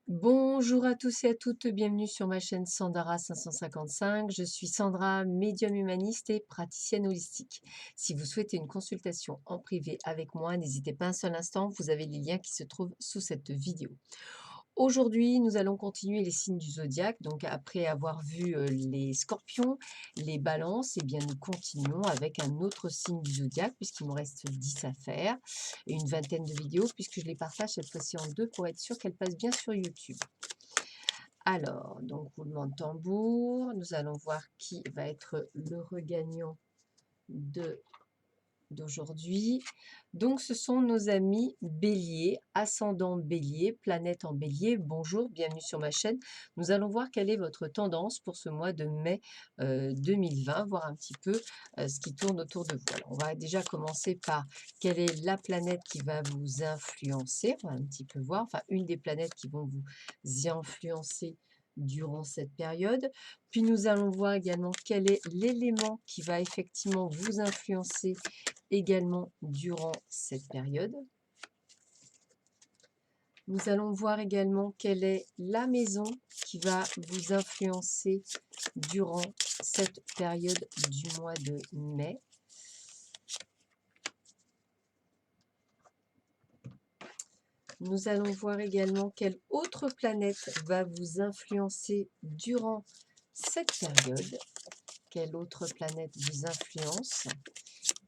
Bonjour à tous et à toutes, bienvenue sur ma chaîne Sandara 555. Je suis Sandra, médium humaniste et praticienne holistique. Si vous souhaitez une consultation en privé avec moi, n'hésitez pas un seul instant, vous avez les liens qui se trouvent sous cette vidéo. Aujourd'hui, nous allons continuer les signes du zodiaque. Donc, après avoir vu les scorpions, les balances, eh bien, nous continuons avec un autre signe du zodiaque, puisqu'il me reste 10 à faire, et une vingtaine de vidéos, puisque je les partage cette fois-ci en deux pour être sûr qu'elles passent bien sur YouTube. Alors, donc, roulement de tambour, nous allons voir qui va être le regagnant de d'aujourd'hui. Donc, ce sont nos amis Bélier, ascendant Bélier, planète en Bélier. Bonjour, bienvenue sur ma chaîne. Nous allons voir quelle est votre tendance pour ce mois de mai 2020, voir un petit peu ce qui tourne autour de vous. Alors, on va déjà commencer par quelle est la planète qui va vous influencer. On va un petit peu voir, enfin, une des planètes qui vont vous y influencer durant cette période. Puis nous allons voir également quel est l'élément qui va effectivement vous influencer également durant cette période. Nous allons voir également quelle est la maison qui va vous influencer durant cette période du mois de mai. Nous allons voir également quelle autre planète va vous influencer durant cette période. Quelle autre planète vous influence?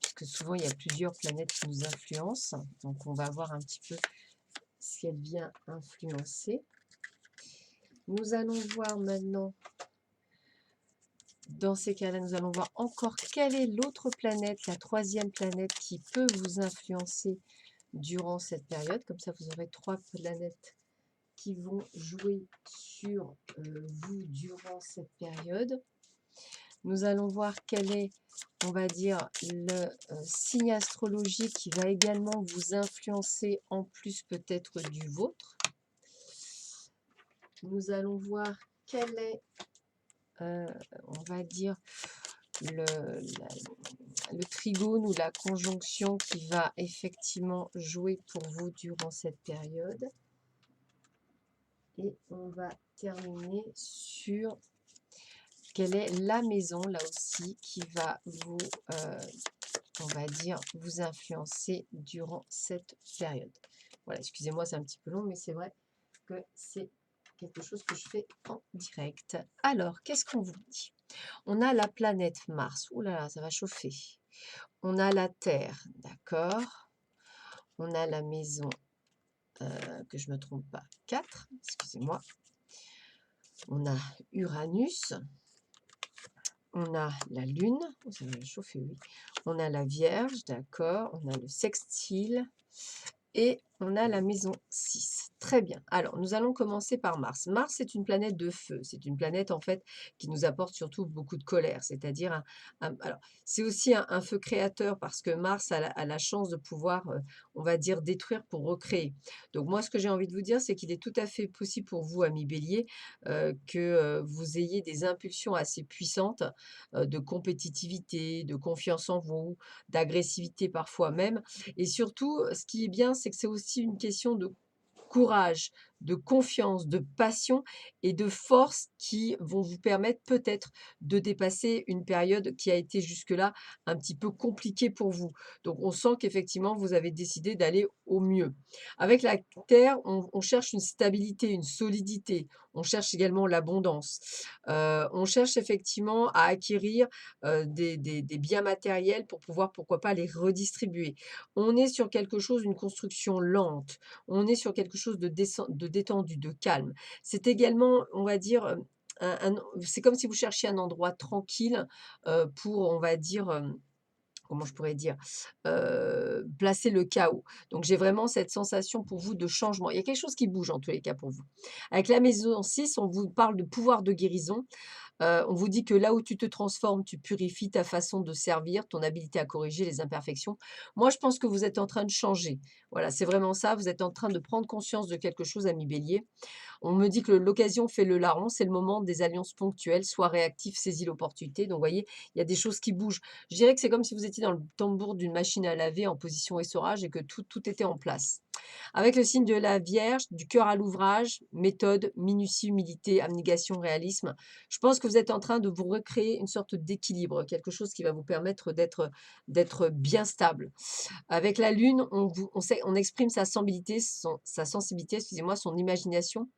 Puisque souvent il y a plusieurs planètes qui nous influencent. Donc on va voir un petit peu ce qu'elle vient influencer. Nous allons voir maintenant, dans ces cas-là, nous allons voir encore quelle est l'autre planète, la troisième planète qui peut vous influencer durant cette période. Comme ça, vous aurez trois planètes qui vont jouer sur vous durant cette période. Nous allons voir quel est, on va dire, le signe astrologique qui va également vous influencer en plus peut-être du vôtre. Nous allons voir quel est, on va dire, le trigone ou la conjonction qui va effectivement jouer pour vous durant cette période. Et on va terminer sur quelle est la maison, là aussi, qui va vous, on va dire, vous influencer durant cette période. Voilà, excusez-moi, c'est un petit peu long, mais c'est vrai que c'est quelque chose que je fais en direct. Alors, qu'est-ce qu'on vous dit? On a la planète Mars. Ouh là là, ça va chauffer. On a la Terre, d'accord. On a la maison, que je ne me trompe pas, 4, excusez-moi. On a Uranus. On a la Lune. Oh, ça va chauffer, oui. On a la Vierge, d'accord. On a le sextile. Et on a la maison 6. Très bien. Alors, nous allons commencer par Mars. Mars, c'est une planète de feu. C'est une planète, en fait, qui nous apporte surtout beaucoup de colère. C'est-à-dire, alors, c'est aussi un feu créateur parce que Mars a la chance de pouvoir, on va dire, détruire pour recréer. Donc, moi, ce que j'ai envie de vous dire, c'est qu'il est tout à fait possible pour vous, amis Bélier, que vous ayez des impulsions assez puissantes de compétitivité, de confiance en vous, d'agressivité parfois même. Et surtout, ce qui est bien, c'est que c'est aussi une question de courage, de confiance, de passion et de force qui vont vous permettre peut-être de dépasser une période qui a été jusque-là un petit peu compliquée pour vous. Donc on sent qu'effectivement, vous avez décidé d'aller au mieux. Avec la Terre, on cherche une stabilité, une solidité. On cherche également l'abondance. On cherche effectivement à acquérir des biens matériels pour pouvoir, pourquoi pas, les redistribuer. On est sur quelque chose, une construction lente. On est sur quelque chose de détendu, de calme. C'est également, on va dire, c'est comme si vous cherchiez un endroit tranquille, pour, on va dire, comment je pourrais dire? Placer le chaos. Donc j'ai vraiment cette sensation pour vous de changement. Il y a quelque chose qui bouge en tous les cas pour vous. Avec la maison 6, on vous parle de pouvoir de guérison. On vous dit que là où tu te transformes, tu purifies ta façon de servir, ton habilité à corriger les imperfections. Moi, je pense que vous êtes en train de changer. Voilà, c'est vraiment ça. Vous êtes en train de prendre conscience de quelque chose, ami Bélier. On me dit que l'occasion fait le larron. C'est le moment des alliances ponctuelles. Sois réactif, saisis l'opportunité. Donc, vous voyez, il y a des choses qui bougent. Je dirais que c'est comme si vous étiez dans le tambour d'une machine à laver en position essorage et que tout était en place. Avec le signe de la Vierge, du cœur à l'ouvrage, méthode, minutie, humilité, abnégation, réalisme. Je pense que vous êtes en train de vous recréer une sorte d'équilibre, quelque chose qui va vous permettre d'être bien stable. Avec la Lune, on exprime sa sensibilité, excusez-moi, son imagination.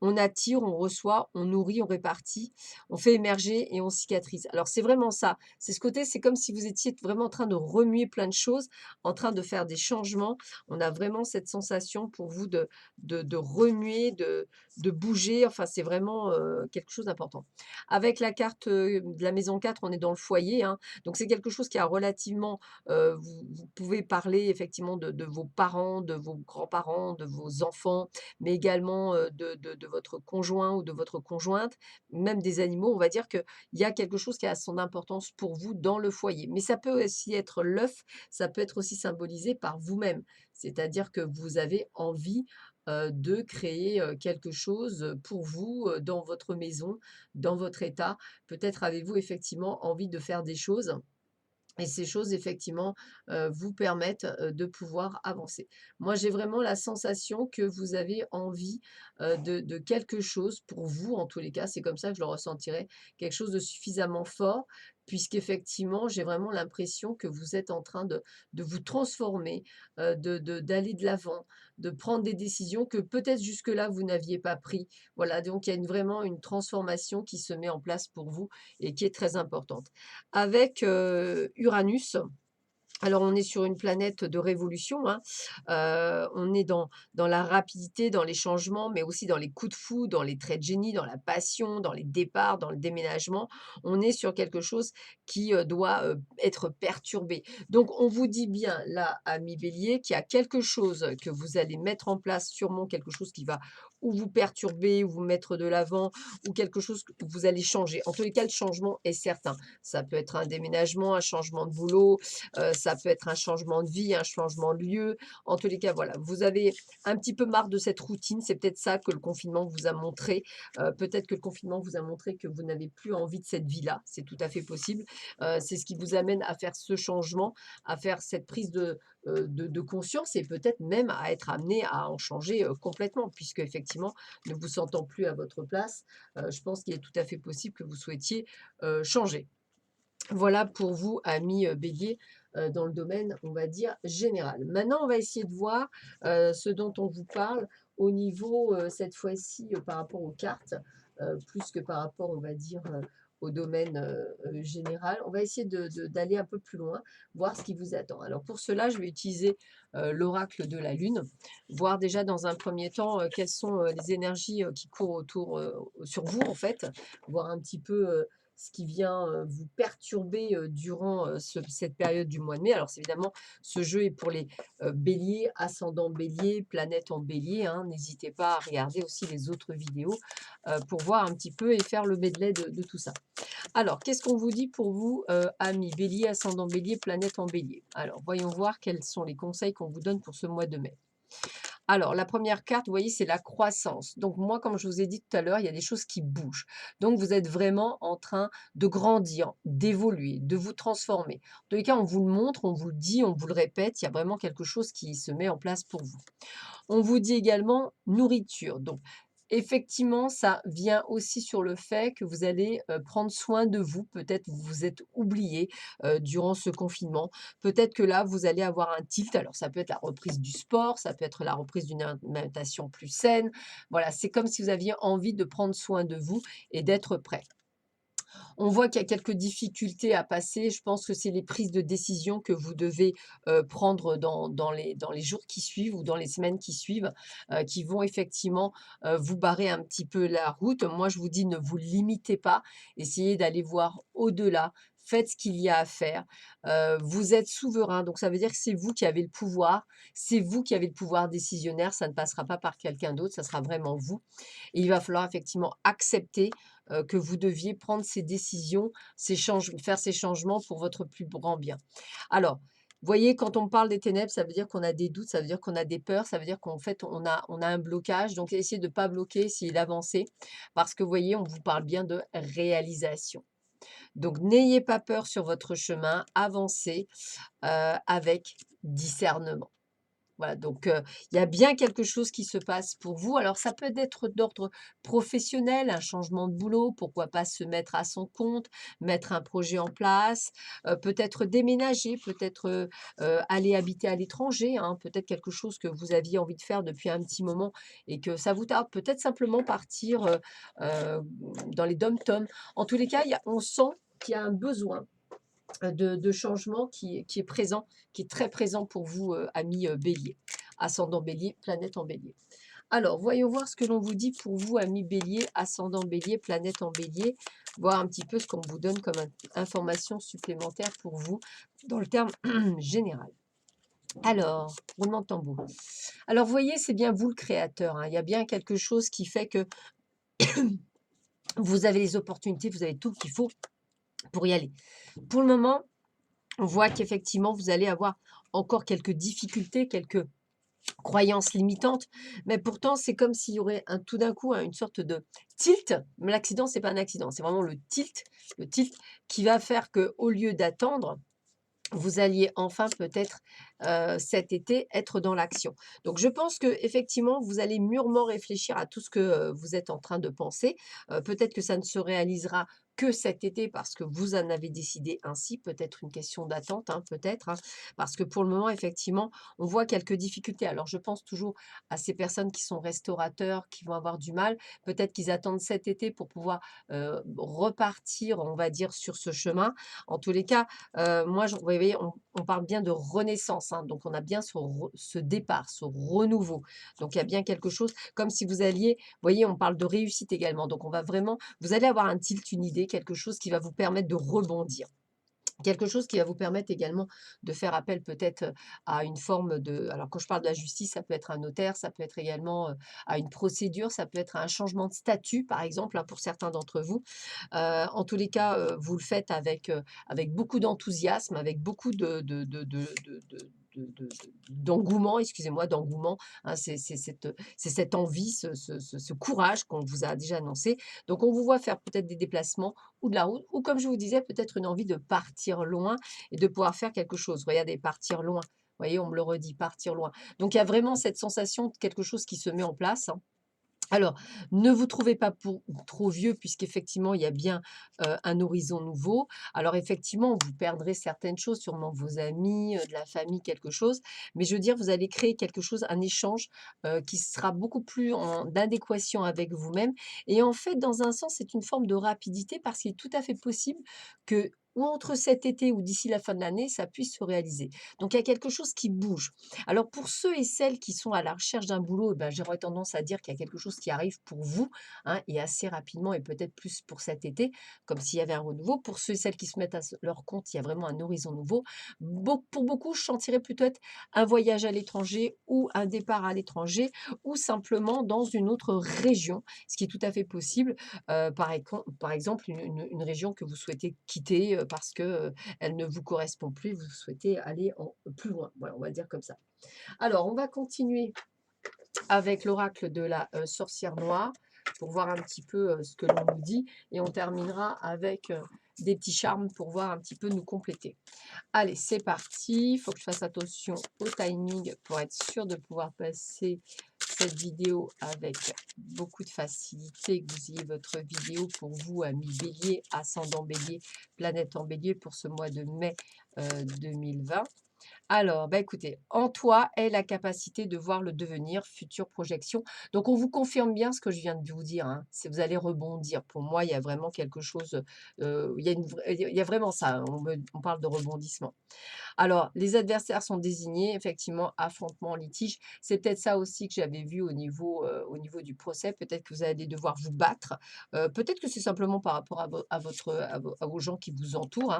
On attire, on reçoit, on nourrit, on répartit, on fait émerger et on cicatrise. Alors c'est vraiment ça. C'est ce côté, c'est comme si vous étiez vraiment en train de remuer plein de choses, en train de faire des changements. On a vraiment cette sensation pour vous de remuer, de bouger. Enfin, c'est vraiment quelque chose d'important. Avec la carte de la maison 4, on est dans le foyer, hein. Donc c'est quelque chose qui a relativement, vous pouvez parler effectivement de vos parents, de vos grands-parents, de vos enfants, mais également, de votre conjoint ou de votre conjointe, même des animaux. On va dire qu'il y a quelque chose qui a son importance pour vous dans le foyer. Mais ça peut aussi être l'œuf, ça peut être aussi symbolisé par vous-même. C'est-à-dire que vous avez envie, de créer, quelque chose, pour vous, dans votre maison, dans votre état. Peut-être avez-vous effectivement envie de faire des choses et ces choses effectivement, vous permettent, de pouvoir avancer. Moi, j'ai vraiment la sensation que vous avez envie, de quelque chose pour vous, en tous les cas, c'est comme ça que je le ressentirais, quelque chose de suffisamment fort, puisqu'effectivement, j'ai vraiment l'impression que vous êtes en train de vous transformer, d'aller de l'avant, de prendre des décisions que peut-être jusque-là vous n'aviez pas pris. Voilà, donc il y a vraiment une transformation qui se met en place pour vous et qui est très importante. Avec, Uranus, alors on est sur une planète de révolution, hein, on est dans la rapidité, dans les changements, mais aussi dans les coups de fou, dans les traits de génie, dans la passion, dans les départs, dans le déménagement. On est sur quelque chose qui, doit, être perturbé. Donc on vous dit bien là, amis Bélier, qu'il y a quelque chose que vous allez mettre en place, sûrement quelque chose qui va ou vous perturber, ou vous mettre de l'avant, ou quelque chose que vous allez changer. En tous les cas, le changement est certain. Ça peut être un déménagement, un changement de boulot, ça peut être un changement de vie, un changement de lieu. En tous les cas, voilà, vous avez un petit peu marre de cette routine. C'est peut-être ça que le confinement vous a montré. Peut-être que le confinement vous a montré que vous n'avez plus envie de cette vie-là. C'est tout à fait possible. C'est ce qui vous amène à faire ce changement, à faire cette prise de conscience et peut-être même à être amené à en changer complètement, puisque effectivement, ne vous sentant plus à votre place, je pense qu'il est tout à fait possible que vous souhaitiez changer. Voilà pour vous, amis, Bélier, dans le domaine, on va dire, général. Maintenant, on va essayer de voir, ce dont on vous parle au niveau, cette fois-ci, par rapport aux cartes, plus que par rapport, on va dire, au domaine, général. On va essayer d'aller un peu plus loin, voir ce qui vous attend. Alors pour cela, je vais utiliser, l'oracle de la lune, voir déjà dans un premier temps, quelles sont, les énergies, qui courent autour, sur vous, en fait. Voir un petit peu, ce qui vient, vous perturber, durant, cette période du mois de mai. Alors c'est évidemment, ce jeu est pour les, béliers, ascendant bélier, planète en bélier, hein. N'hésitez pas à regarder aussi les autres vidéos, pour voir un petit peu et faire le medley de tout ça. Alors, qu'est-ce qu'on vous dit pour vous, amis bélier, ascendant bélier, planète en bélier? Alors, voyons voir quels sont les conseils qu'on vous donne pour ce mois de mai. Alors, la première carte, vous voyez, c'est la croissance. Donc moi, comme je vous ai dit tout à l'heure, il y a des choses qui bougent. Donc vous êtes vraiment en train de grandir, d'évoluer, de vous transformer. En tous les cas, on vous le montre, on vous le dit, on vous le répète, il y a vraiment quelque chose qui se met en place pour vous. On vous dit également nourriture. Donc, effectivement, ça vient aussi sur le fait que vous allez, prendre soin de vous. Peut-être vous vous êtes oublié, durant ce confinement. Peut-être que là, vous allez avoir un tilt. Alors ça peut être la reprise du sport, ça peut être la reprise d'une alimentation plus saine. Voilà, c'est comme si vous aviez envie de prendre soin de vous et d'être prêt. On voit qu'il y a quelques difficultés à passer. Je pense que c'est les prises de décision que vous devez, prendre dans les jours qui suivent ou dans les semaines qui suivent, qui vont effectivement, vous barrer un petit peu la route. Moi, je vous dis: «Ne vous limitez pas, essayez d'aller voir au-delà, faites ce qu'il y a à faire». Vous êtes souverain, donc ça veut dire que c'est vous qui avez le pouvoir, c'est vous qui avez le pouvoir décisionnaire, ça ne passera pas par quelqu'un d'autre, ça sera vraiment vous et il va falloir effectivement accepter, que vous deviez prendre ces décisions, faire ces changements pour votre plus grand bien. Alors, voyez, quand on parle des ténèbres, ça veut dire qu'on a des doutes, ça veut dire qu'on a des peurs, ça veut dire qu'en fait, on a un blocage. Donc, essayez de ne pas bloquer, essayez d'avancer. Parce que, vous voyez, on vous parle bien de réalisation. Donc, n'ayez pas peur sur votre chemin, avancez avec discernement. Voilà, donc il y a bien quelque chose qui se passe pour vous. Alors ça peut être d'ordre professionnel, un changement de boulot, pourquoi pas se mettre à son compte, mettre un projet en place, peut-être déménager, peut-être, aller habiter à l'étranger, hein, peut-être quelque chose que vous aviez envie de faire depuis un petit moment et que ça vous tarde. Peut-être simplement partir, heu, dans les DOM-TOM. En tous les cas, il y a on sent qu'il y a un besoin de changement qui est présent, qui est très présent pour vous, amis, Bélier. Ascendant Bélier, planète en Bélier. Alors, voyons voir ce que l'on vous dit pour vous, amis Bélier, ascendant Bélier, planète en Bélier, voir un petit peu ce qu'on vous donne comme information supplémentaire pour vous dans le terme général. Alors, roulement de tambour. Alors, vous voyez, c'est bien vous le créateur, hein. Il y a bien quelque chose qui fait que vous avez les opportunités, vous avez tout qu'il faut pour y aller. Pour le moment, on voit qu'effectivement, vous allez avoir encore quelques difficultés, quelques croyances limitantes, mais pourtant, c'est comme s'il y aurait un tout d'un coup, hein, une sorte de tilt. Mais l'accident, c'est pas un accident, c'est vraiment le tilt qui va faire que, au lieu d'attendre, vous alliez enfin peut-être, cet été, être dans l'action. Donc je pense que effectivement vous allez mûrement réfléchir à tout ce que, vous êtes en train de penser. Peut-être que ça ne se réalisera que cet été parce que vous en avez décidé ainsi. Peut-être une question d'attente, hein, peut-être, hein, parce que pour le moment effectivement, on voit quelques difficultés. Alors je pense toujours à ces personnes qui sont restaurateurs, qui vont avoir du mal. Peut-être qu'ils attendent cet été pour pouvoir, repartir, on va dire, sur ce chemin. En tous les cas, moi, vous voyez, on parle bien de renaissance, hein, donc on a bien ce départ, ce renouveau. Donc il y a bien quelque chose, comme si vous alliez, vous voyez, on parle de réussite également. Donc on va vraiment, vous allez avoir un tilt, une idée, quelque chose qui va vous permettre de rebondir. Quelque chose qui va vous permettre également de faire appel peut-être, à une forme de, alors quand je parle de la justice, ça peut être un notaire, ça peut être également, à une procédure, ça peut être un changement de statut par exemple, hein, pour certains d'entre vous. En tous les cas, vous le faites avec beaucoup d'enthousiasme, avec beaucoup d'engouement, excusez-moi, d'engouement, hein. C'est cette envie, ce courage qu'on vous a déjà annoncé. Donc on vous voit faire peut-être des déplacements ou de la route ou comme je vous disais, peut-être une envie de partir loin et de pouvoir faire quelque chose. Regardez, partir loin. Vous voyez, on me le redit, partir loin. Donc il y a vraiment cette sensation de quelque chose qui se met en place, hein. Alors, ne vous trouvez pas trop vieux puisqu'effectivement, il y a bien, un horizon nouveau. Alors effectivement, vous perdrez certaines choses, sûrement vos amis, de la famille, quelque chose. Mais je veux dire, vous allez créer quelque chose, un échange, qui sera beaucoup plus en adéquation avec vous-même et en fait, dans un sens, c'est une forme de rapidité parce qu'il est tout à fait possible que ou entre cet été ou d'ici la fin de l'année, ça puisse se réaliser. Donc il y a quelque chose qui bouge. Alors pour ceux et celles qui sont à la recherche d'un boulot, eh ben, j'aurais tendance à dire qu'il y a quelque chose qui arrive pour vous, hein, et assez rapidement et peut-être plus pour cet été, comme s'il y avait un renouveau. Pour ceux et celles qui se mettent à leur compte, il y a vraiment un horizon nouveau. Pour beaucoup, je sentirais plutôt être un voyage à l'étranger ou un départ à l'étranger ou simplement dans une autre région, ce qui est tout à fait possible. Par exemple, une région que vous souhaitez quitter parce que elle ne vous correspond plus, vous souhaitez aller plus loin. Voilà, on va dire comme ça. Alors, on va continuer avec l'oracle de la sorcière noire pour voir un petit peu ce que l'on nous dit et on terminera avec des petits charmes pour voir un petit peu nous compléter. Allez, c'est parti. Il faut que je fasse attention au timing pour être sûr de pouvoir passer cette vidéo avec beaucoup de facilité, que vous ayez votre vidéo pour vous, amis Bélier, ascendant Bélier, planète en Bélier pour ce mois de mai 2020. Alors, bah, écoutez, en toi est la capacité de voir le devenir, future projection. Donc, on vous confirme bien ce que je viens de vous dire, hein. C'est vous allez rebondir. Pour moi, il y a vraiment quelque chose, il y a vraiment ça, hein. On parle de rebondissement. Alors, les adversaires sont désignés, effectivement, affrontement, litige. C'est peut-être ça aussi que j'avais vu au niveau du procès. Peut-être que vous allez devoir vous battre. Peut-être que c'est simplement par rapport à vos gens qui vous entourent, hein.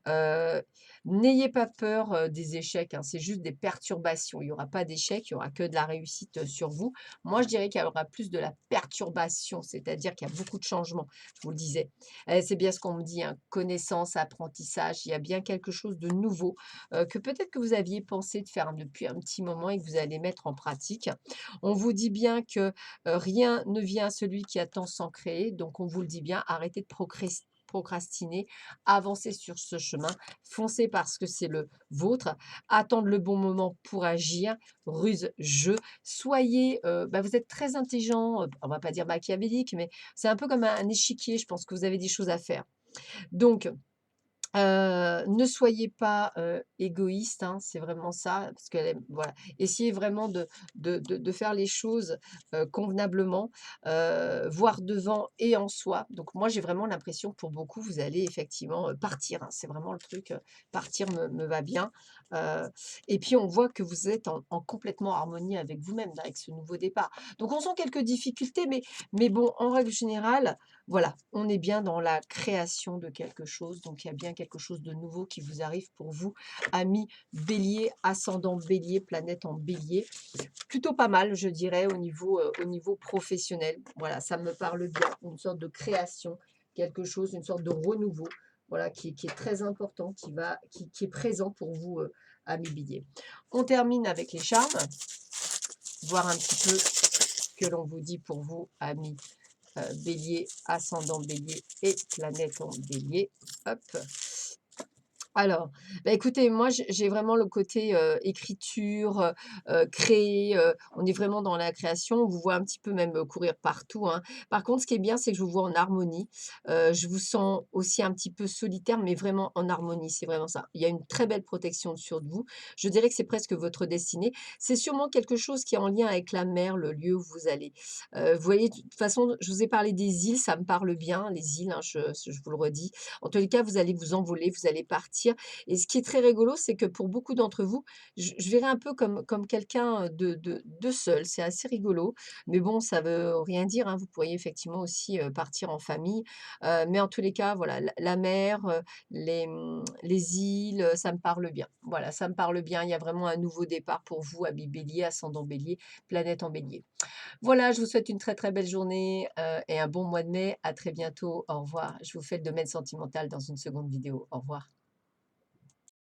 Euh, N'ayez pas peur des échecs, hein. C'est juste des perturbations. Il n'y aura pas d'échecs, il n'y aura que de la réussite sur vous. Moi, je dirais qu'il y aura plus de la perturbation, c'est-à-dire qu'il y a beaucoup de changements, je vous le disais. C'est bien ce qu'on me dit, hein, connaissance, apprentissage, il y a bien quelque chose de nouveau que peut-être que vous aviez pensé de faire depuis un petit moment et que vous allez mettre en pratique. On vous dit bien que rien ne vient à celui qui attend sans créer, donc on vous le dit bien, arrêtez de procrastiner, avancez sur ce chemin, foncez parce que c'est le vôtre, attendre le bon moment pour agir, ruse, jeu, soyez, vous êtes très intelligent, on va pas dire machiavélique, mais c'est un peu comme un échiquier, je pense que vous avez des choses à faire. Donc ne soyez pas, égoïste, hein, c'est vraiment ça, parce que voilà, essayez vraiment de faire les choses, convenablement, voir devant et en soi. Donc moi, j'ai vraiment l'impression que pour beaucoup, vous allez effectivement, partir, hein. C'est vraiment le truc, partir me va bien, heu et puis on voit que vous êtes en complètement harmonie avec vous-même, là, avec ce nouveau départ. Donc on sent quelques difficultés, mais bon, en règle générale, voilà, on est bien dans la création de quelque chose, donc il y a bien quelque chose de nouveau qui vous arrive pour vous, amis Bélier, ascendant Bélier, planète en Bélier. Plutôt pas mal, je dirais, au niveau professionnel. Voilà, ça me parle bien, une sorte de création, quelque chose, une sorte de renouveau, voilà, qui est très important, qui est présent pour vous, amis Bélier. On termine avec les charmes, voir un petit peu ce que l'on vous dit pour vous, amis Bélier, ascendant Bélier et planète en Bélier. Hop. Alors, écoutez, moi j'ai vraiment le côté, écriture, créer, on est vraiment dans la création. On vous voit un petit peu même, courir partout, hein. Par contre, ce qui est bien, c'est que je vous vois en harmonie. Je vous sens aussi un petit peu solitaire, mais vraiment en harmonie, c'est vraiment ça. Il y a une très belle protection sur vous. Je dirais que c'est presque votre destinée. C'est sûrement quelque chose qui est en lien avec la mer, le lieu où vous allez. Vous voyez, de toute façon, je vous ai parlé des îles, ça me parle bien, les îles, hein, je vous le redis. En tous les cas, vous allez vous envoler, vous allez partir et ce qui est très rigolo, c'est que pour beaucoup d'entre vous, je verrais un peu comme quelqu'un, de seul. C'est assez rigolo, mais bon, ça veut rien dire, hein. Vous pourriez effectivement aussi, partir en famille, mais en tous les cas, voilà, la mer, les îles, ça me parle bien. Voilà, ça me parle bien. Il y a vraiment un nouveau départ pour vous, amis Bélier, ascendant Bélier, planète en Bélier. Voilà, je vous souhaite une très, très belle journée, et un bon mois de mai. À très bientôt. Au revoir. Je vous fais le domaine sentimental dans une seconde vidéo. Au revoir.